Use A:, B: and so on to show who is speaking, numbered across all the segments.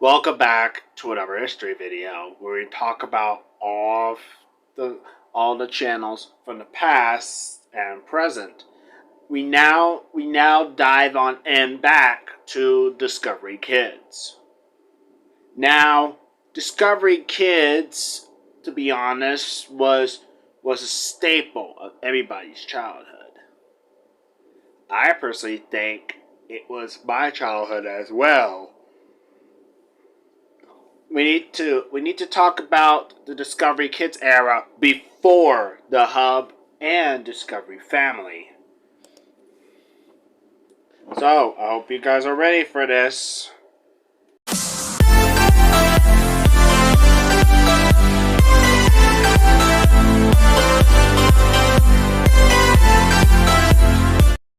A: Welcome back to another history video where we talk about all the channels from the past and present. We now dive on and back to Discovery Kids. Now, Discovery Kids, to be honest, was a staple of everybody's childhood. I personally think it was my childhood as well. We need to talk about the Discovery Kids era before the Hub and Discovery Family. So, I hope you guys are ready for this.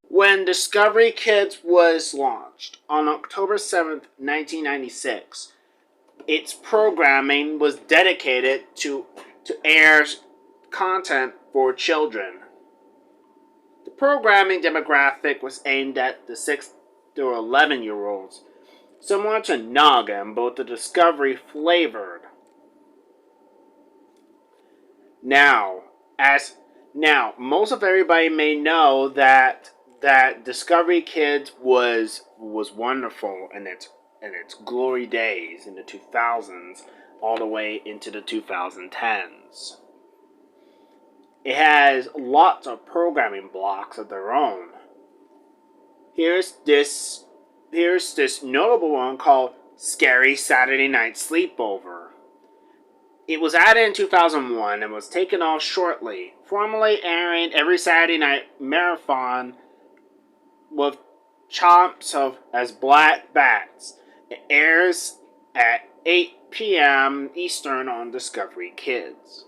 A: When Discovery Kids was launched on October 7th, 1996, its programming was dedicated to air content for children. The programming demographic was aimed at the 6 to 11-year-olds, similar to Noggin, but the Discovery flavored. Now, most of everybody may know that Discovery Kids was wonderful in its glory days in the 2000s all the way into the 2010s. It has lots of programming blocks of their own. Here's this notable one called Scary Saturday Night Sleepover. It was added in 2001 and was taken off shortly, formerly airing every Saturday night marathon with chomps of as Black Bats. It airs at 8 p.m. Eastern on Discovery Kids.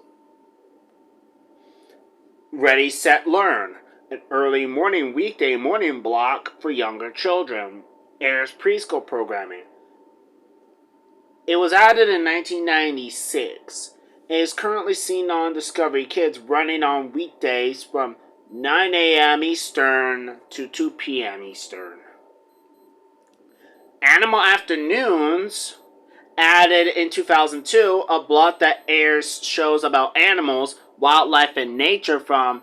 A: Ready, Set, Learn, an early morning weekday morning block for younger children, airs preschool programming. It was added in 1996 and is currently seen on Discovery Kids running on weekdays from 9 a.m. Eastern to 2 p.m. Eastern. Animal Afternoons, added in 2002, a block that airs shows about animals, wildlife, and nature from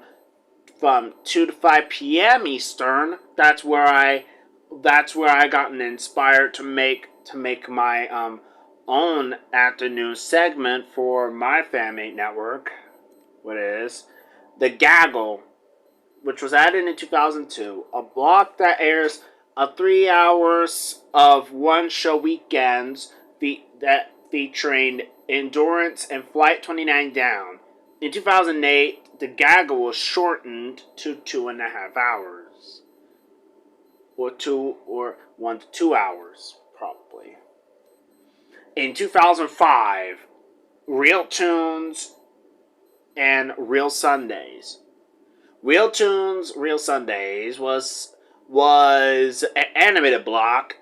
A: 2 to 5 p.m. Eastern. That's where I gotten inspired to make my own afternoon segment for my family network. What is The Gaggle, which was added in 2002, a block that airs 3 hours of one-show weekends featuring Endurance and Flight 29 Down. In 2008, The Gaggle was shortened to 2.5 hours. Or 1 to 2 hours, probably. In 2005, Real Tunes and Real Sundays. Real Tunes, Real Sundays was an animated block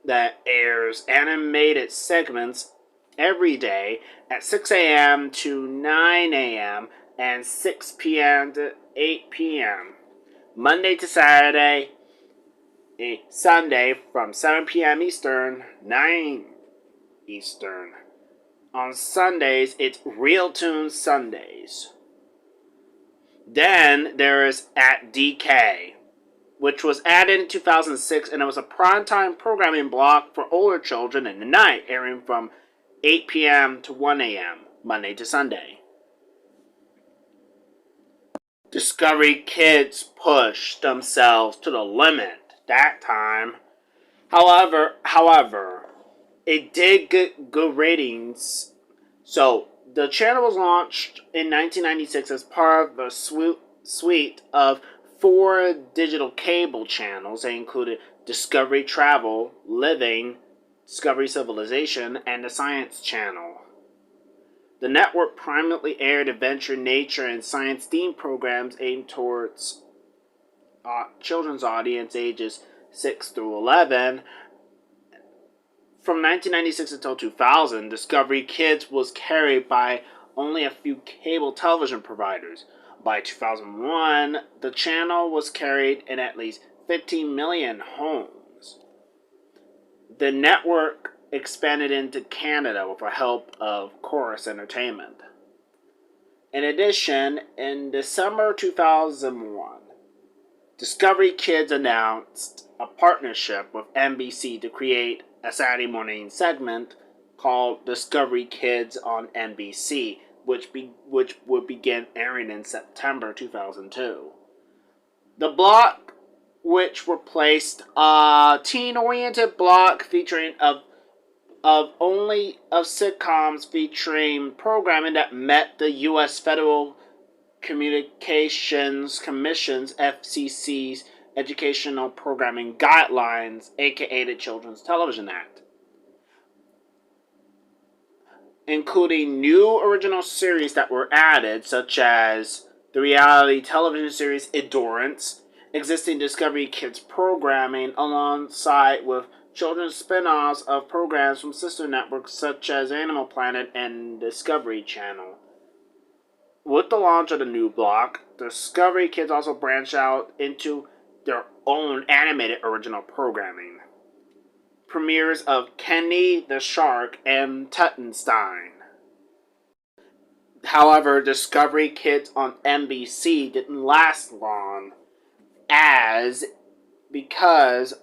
A: that airs animated segments every day at 6 a.m. to 9 a.m. and 6 p.m. to 8 p.m. Monday to Saturday, Sunday from 7 p.m. Eastern, 9 Eastern. On Sundays, it's Real Tunes Sundays. Then there is At DK, which was added in 2006, and it was a primetime programming block for older children in the night, airing from 8 p.m. to 1 a.m., Monday to Sunday. Discovery Kids pushed themselves to the limit that time. However, it did get good ratings. So, the channel was launched in 1996 as part of a suite of 4 digital cable channels. They included Discovery Travel, Living, Discovery Civilization, and the Science Channel. The network primarily aired adventure, nature, and science-themed programs aimed towards children's audience ages 6 through 11. From 1996 until 2000, Discovery Kids was carried by only a few cable television providers. By 2001, the channel was carried in at least 15 million homes. The network expanded into Canada with the help of Chorus Entertainment. In addition, in December 2001, Discovery Kids announced a partnership with NBC to create a Saturday morning segment called Discovery Kids on NBC, which would begin airing in September 2002. The block, which replaced a teen-oriented block featuring of sitcoms featuring programming that met the U.S. Federal Communications Commission's (FCC's) educational programming guidelines, aka the Children's Television Act, including new original series that were added, such as the reality television series Endurance, existing Discovery Kids programming, alongside with children's spin-offs of programs from sister networks such as Animal Planet and Discovery Channel. With the launch of the new block, Discovery Kids also branched out into their own animated original programming. Premieres of Kenny the Shark and Tuttenstein. However, Discovery Kids on NBC didn't last long, because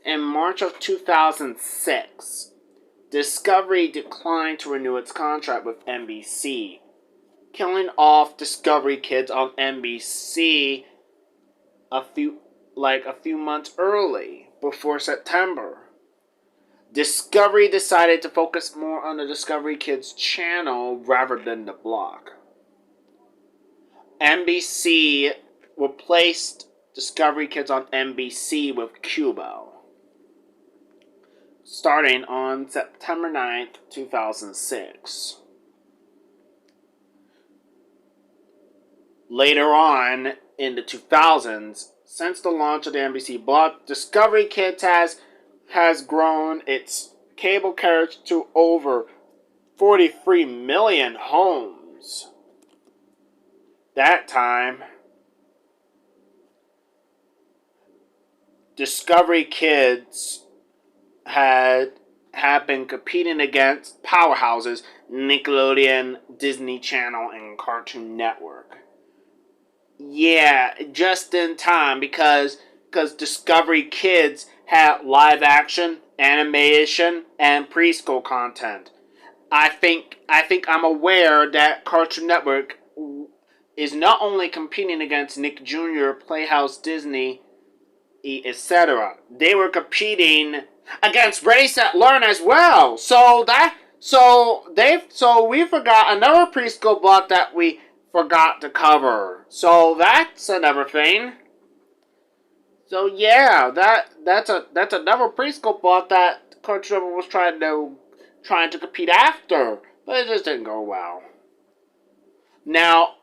A: in March of 2006, Discovery declined to renew its contract with NBC, killing off Discovery Kids on NBC a few months early, before September. Discovery decided to focus more on the Discovery Kids channel rather than the block. NBC replaced Discovery Kids on NBC with Cubo, starting on September 9th, 2006. Later on, in the 2000s, since the launch of the NBC block, Discovery Kids has grown its cable carriage to over 43 million homes. That time, Discovery Kids have been competing against powerhouses Nickelodeon, Disney Channel, and Cartoon Network. Yeah, just in time, because Discovery Kids had live action, animation, and preschool content. I think I'm aware that Cartoon Network is not only competing against Nick Jr., Playhouse, Disney, etc. They were competing against Ready Set Learn as well. So we forgot another preschool block that we forgot to cover. So that's another thing. So yeah, that's another preschool block that Cartoon Network was trying to compete after, but it just didn't go well. Now,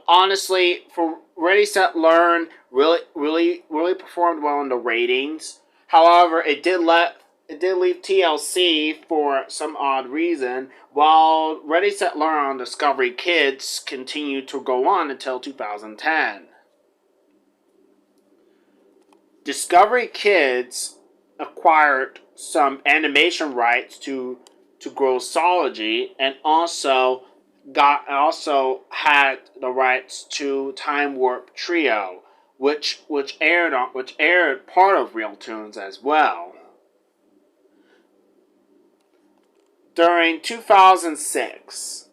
A: honestly, for Ready Set Learn, really performed well in the ratings. However, it did leave TLC for some odd reason, while Ready Set Learn on Discovery Kids continued to go on until 2010. Discovery Kids acquired some animation rights to Grossology, and also had the rights to Time Warp Trio, which aired part of Real Toons as well. During 2006,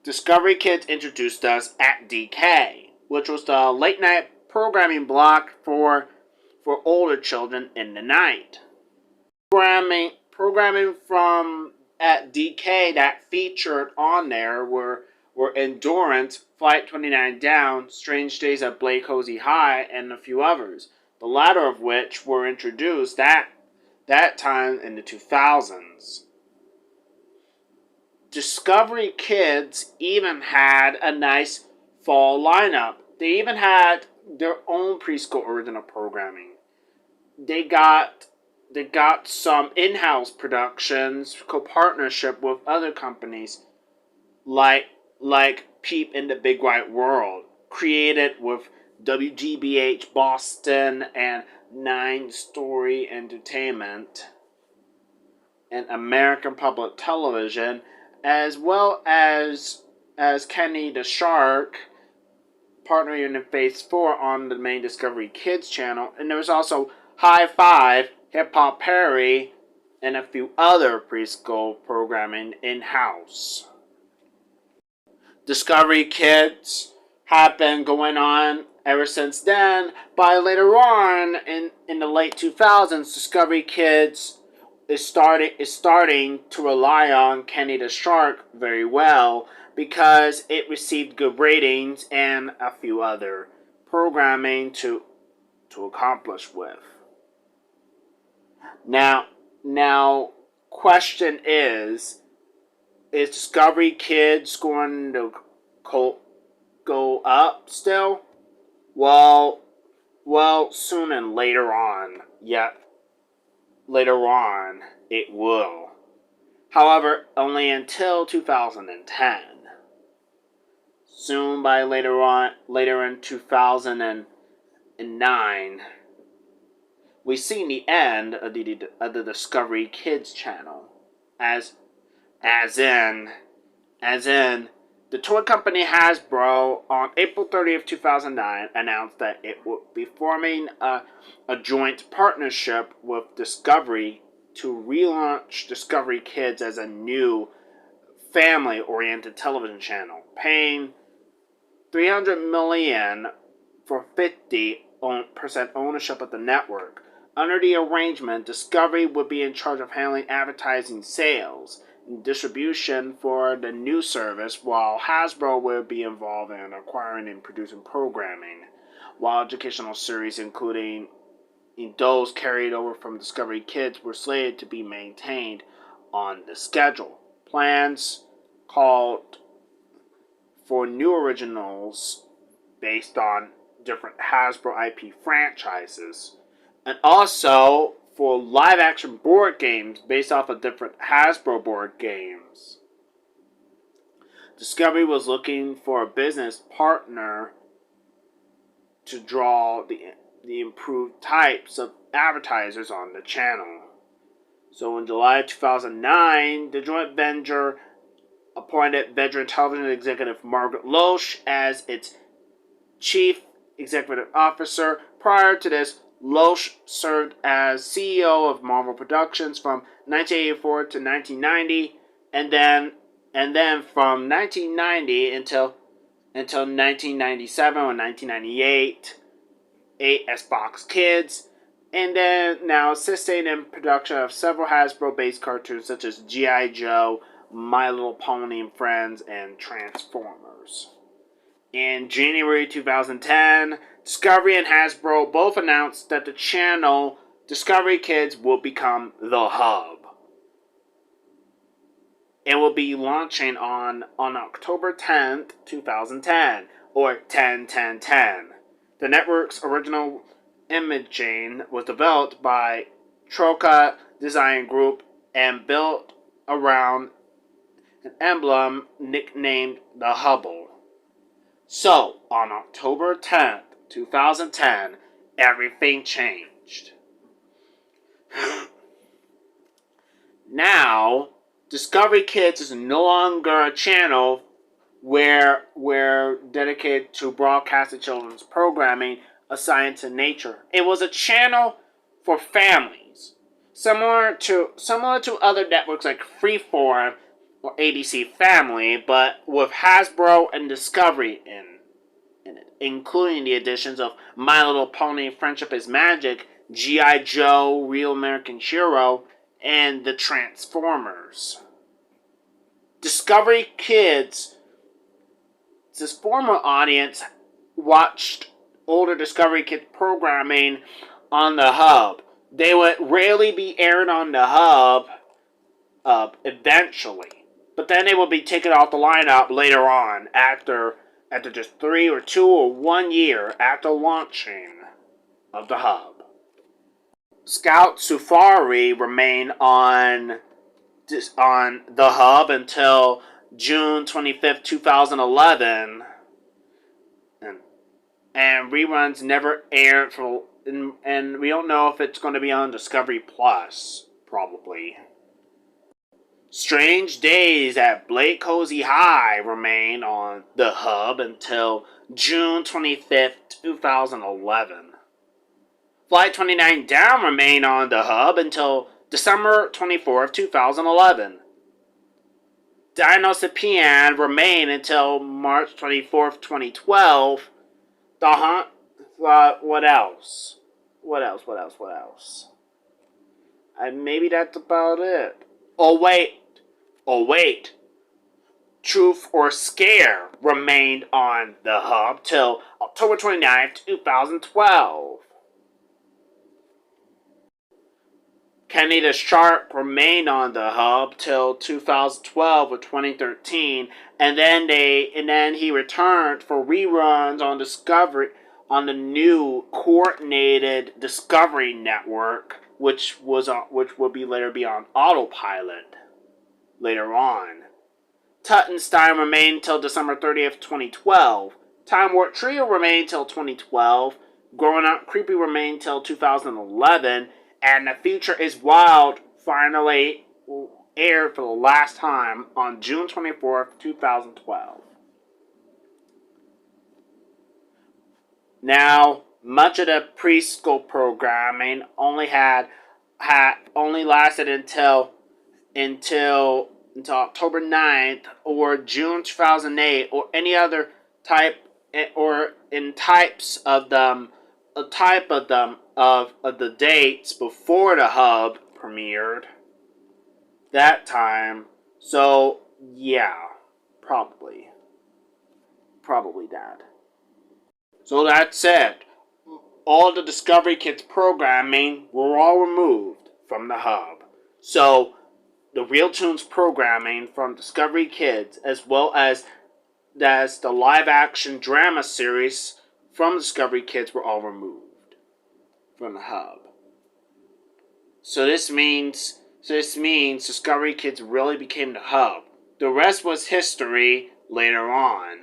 A: Discovery Kids introduced us at DK, which was the late night programming block for older children in the night. Programming from at DK that featured on there were Endurance, Flight 29 Down, Strange Days at Blake Cozy High, and a few others, the latter of which were introduced that time in the 2000s. Discovery Kids even had a nice fall lineup. They even had their own preschool original programming. They got some in-house productions, co-partnership with other companies like Peep in the Big White World, created with WGBH Boston and 9 Story Entertainment. and American Public Television, as well as Kenny the Shark, partnering in Phase 4 on the main Discovery Kids channel. And there was also High Five, Hip Hop Perry, and a few other preschool programming in-house. Discovery Kids have been going on ever since then. By later on, in the late 2000s, Discovery Kids is starting to rely on Kenny the Shark very well because it received good ratings and a few other programming to accomplish with. Now, question is Discovery Kids going to go up still? Well, soon and later on. Yet, later on, it will. However, only until 2010. Soon by later in 2009, we see the end of the Discovery Kids channel. As in, the toy company Hasbro on April 30th, 2009 announced that it would be forming a joint partnership with Discovery to relaunch Discovery Kids as a new family-oriented television channel, paying $300 million for 50% ownership of the network. Under the arrangement, Discovery would be in charge of handling advertising sales and distribution for the new service, while Hasbro would be involved in acquiring and producing programming, while educational series, including those carried over from Discovery Kids, were slated to be maintained on the schedule. Plans called for new originals based on different Hasbro IP franchises, and also for live-action board games based off of different Hasbro board games. Discovery was looking for a business partner to draw the improved types of advertisers on the channel. So in July 2009, the joint venture appointed veteran television executive Margaret Loesch as its chief executive officer. Prior to this, Loesch served as CEO of Marvel Productions from 1984 to 1990, and then from 1990 until 1997 or 1998, as Fox Kids, and then now assisting in production of several Hasbro-based cartoons such as G.I. Joe, My Little Pony and Friends, and Transformers. In January 2010, Discovery and Hasbro both announced that the channel Discovery Kids will become the hub. It will be launching on October 10th, 2010, or 10-10-10. The network's original imaging was developed by Troca Design Group and built around an emblem nicknamed the Hubble. So, on October 10th, 2010, everything changed. Now, Discovery Kids is no longer a channel where we're dedicated to broadcasting children's programming of science and nature. It was a channel for families, similar to other networks like Freeform or ABC Family, but with Hasbro and Discovery in it, including the additions of My Little Pony, Friendship is Magic, G.I. Joe, Real American Hero, and the Transformers. Discovery Kids' former audience watched older Discovery Kids programming on the Hub. They would rarely be aired on the Hub eventually, but then they will be taken off the lineup later on after just 3 or 2 or 1 year after launching of the Hub. Scout Safari remained on the Hub until June 25th, 2011, and reruns never aired and we don't know if it's going to be on Discovery Plus, probably. Strange Days at Blake Cozy High remained on the hub until June 25th, 2011. Flight 29 Down remained on the hub until December 24th, 2011. Dinosapian remained until March 24th, 2012. The Hunt. What else? What else? Maybe that's about it. Oh, wait. Truth or Scare remained on the hub till October 29th, 2012. Kenny the Shark remained on the hub till 2012 or 2013, and then he returned for reruns on Discovery on the new coordinated Discovery Network, which would be later be on autopilot later on. Tuttenstein remained till December 30th, 2012. Time Warp Trio remained till 2012. Growing Up Creepy remained till 2011. And The Future is Wild finally aired for the last time on June 24th, 2012. Now, much of the preschool programming only lasted until October 9th or June 2008 or any other type or in types of them of the dates before the hub premiered that time. So yeah, probably that. So that's it. All the Discovery Kids programming were all removed from the hub. So the Real Tunes programming from Discovery Kids, as well as the live-action drama series from Discovery Kids, were all removed from the hub. So this means Discovery Kids really became the hub. The rest was history later on.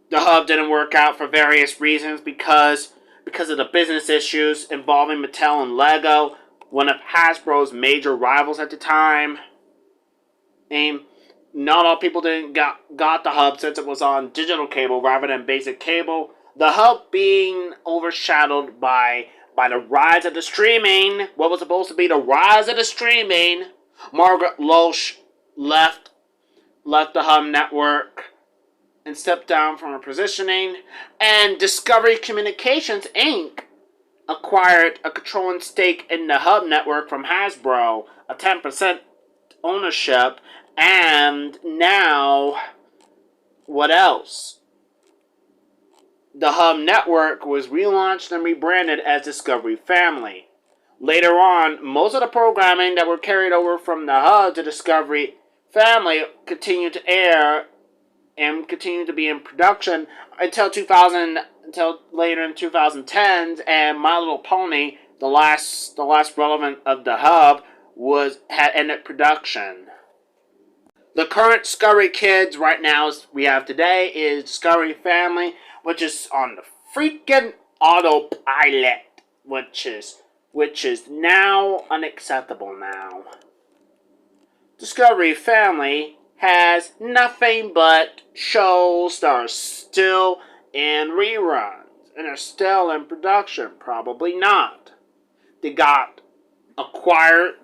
A: The hub didn't work out for various reasons because of the business issues involving Mattel and Lego, one of Hasbro's major rivals at the time. And not all people got the hub since it was on digital cable rather than basic cable. The hub being overshadowed by the rise of the streaming. What was supposed to be the rise of the streaming. Margaret Loesch left the hub network and stepped down from her positioning, and Discovery Communications Inc. acquired a controlling stake in the hub network from Hasbro, a 10% ownership, and now, what else? The hub network was relaunched and rebranded as Discovery Family. Later on, most of the programming that were carried over from the hub to Discovery Family continued to air and continued to be in production until later in 2010s, and My Little Pony, the last relevant of the hub, had ended production. The current Discovery Kids right now we have today is Discovery Family, which is on the freaking autopilot, which is now unacceptable now. Discovery Family has nothing but shows that are still in reruns and are still in production. Probably not. They got acquired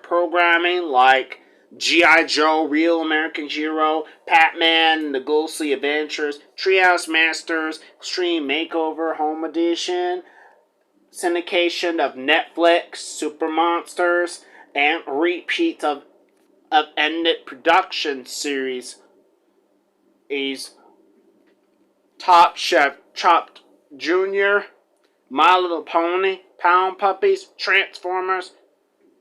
A: programming like G.I. Joe, Real American Hero, Pac-Man, The Ghostly Adventures, Treehouse Masters, Extreme Makeover, Home Edition, syndication of Netflix, Super Monsters, and repeats of ended production series is Top Chef Chopped Jr., My Little Pony, Pound Puppies, Transformers,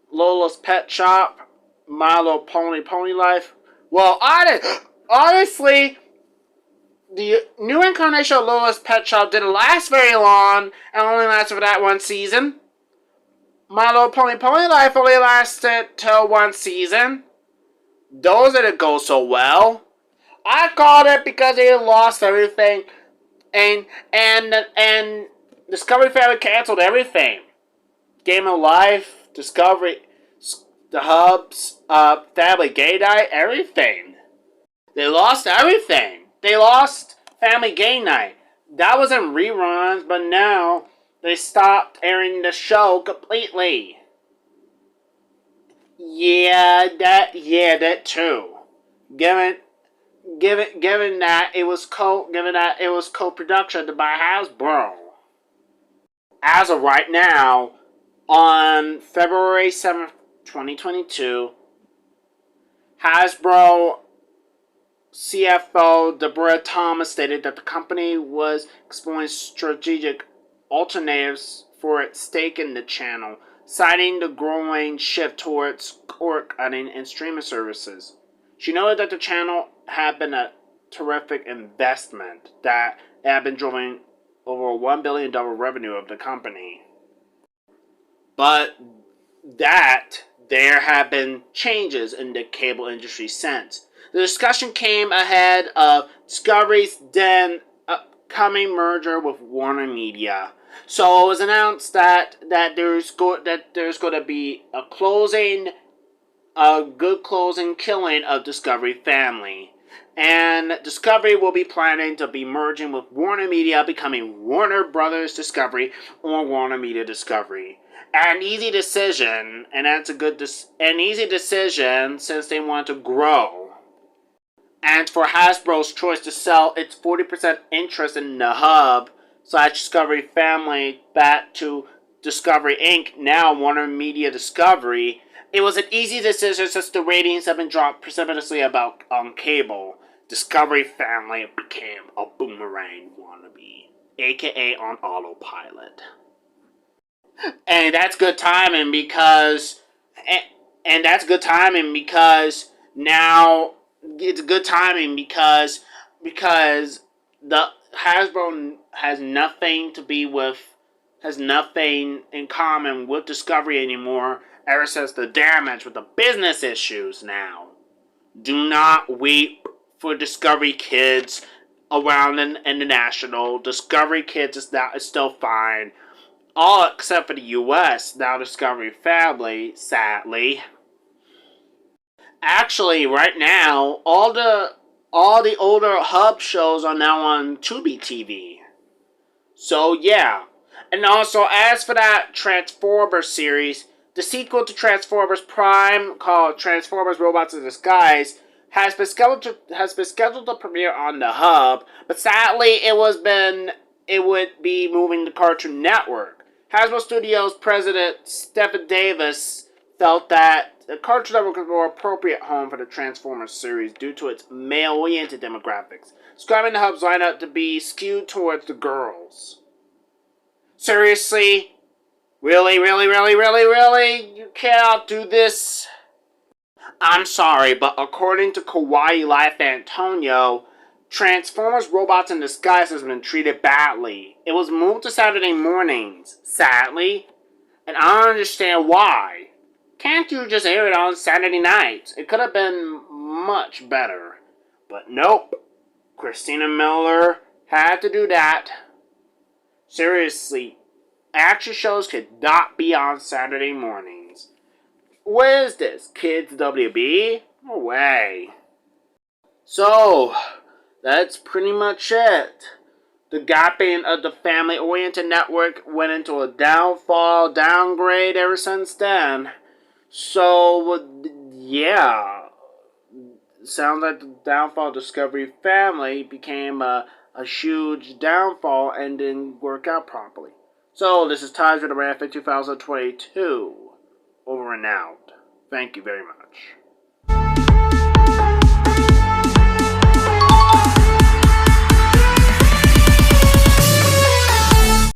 A: Lola's Pet Shop, My Little Pony Life. Well, honestly, the new incarnation of Lola's Pet Shop didn't last very long and only lasted for that one season. My Little Pony Life only lasted till one season. Those didn't go so well. I called it because they lost everything, and Discovery Family canceled everything. Game of Life, Discovery the Hub's Family Gay Night, everything. They lost everything. They lost Family Gay Night. That was in reruns, but now they stopped airing the show completely. That too. Given given that it was co-production by Hasbro. As of right now, on February 7th, 2022, Hasbro CFO Deborah Thomas stated that the company was exploring strategic alternatives for its stake in the channel, citing the growing shift towards cord cutting and streaming services. She noted that the channel had been a terrific investment that had been driving over $1 billion revenue of the company. But that there have been changes in the cable industry since. The discussion came ahead of Discovery's then upcoming merger with Warner Media. So it was announced that there's going to be a good closing killing of Discovery family. And Discovery will be planning to be merging with Warner Media, becoming Warner Brothers Discovery or Warner Media Discovery. An easy decision, and that's an easy decision since they want to grow. And for Hasbro's choice to sell its 40% interest in the Hub / Discovery family back to Discovery Inc., now Warner Media Discovery, it was an easy decision since the ratings have been dropped precipitously on cable. Discovery family became a boomerang wannabe, aka on autopilot. And that's good timing because now it's good timing because the Hasbro has nothing in common with Discovery anymore ever since the damage with the business issues now. Do not weep for Discovery Kids around the international. Discovery Kids is still fine. All except for the US, now Discovery Family, sadly. Actually, right now, all the older Hub shows are now on Tubi TV. So yeah. And also, as for that Transformers series, the sequel to Transformers Prime, called Transformers Robots in Disguise, has been scheduled to premiere on the Hub, but sadly it would be moving to Cartoon Network. Hasbro Studios president Stephen Davis felt that the Cartoon Network was a more appropriate home for the Transformers series due to its male-oriented demographics, describing the Hub's lineup to be skewed towards the girls. Seriously? Really? You cannot do this? I'm sorry, but according to Kawaii Life Antonio, Transformers Robots in Disguise has been treated badly. It was moved to Saturday mornings, sadly, and I don't understand why. Can't you just air it on Saturday nights? It could have been much better. But nope, Christina Miller had to do that. Seriously, action shows could not be on Saturday mornings. What is this, Kids WB? No way. So, that's pretty much it. The gapping of the family-oriented network went into a downgrade ever since then. So, yeah. Sounds like the downfall of Discovery Family became a huge downfall and didn't work out properly. So, this is Ties with the Rampant 2022. Over and out. Thank you very much.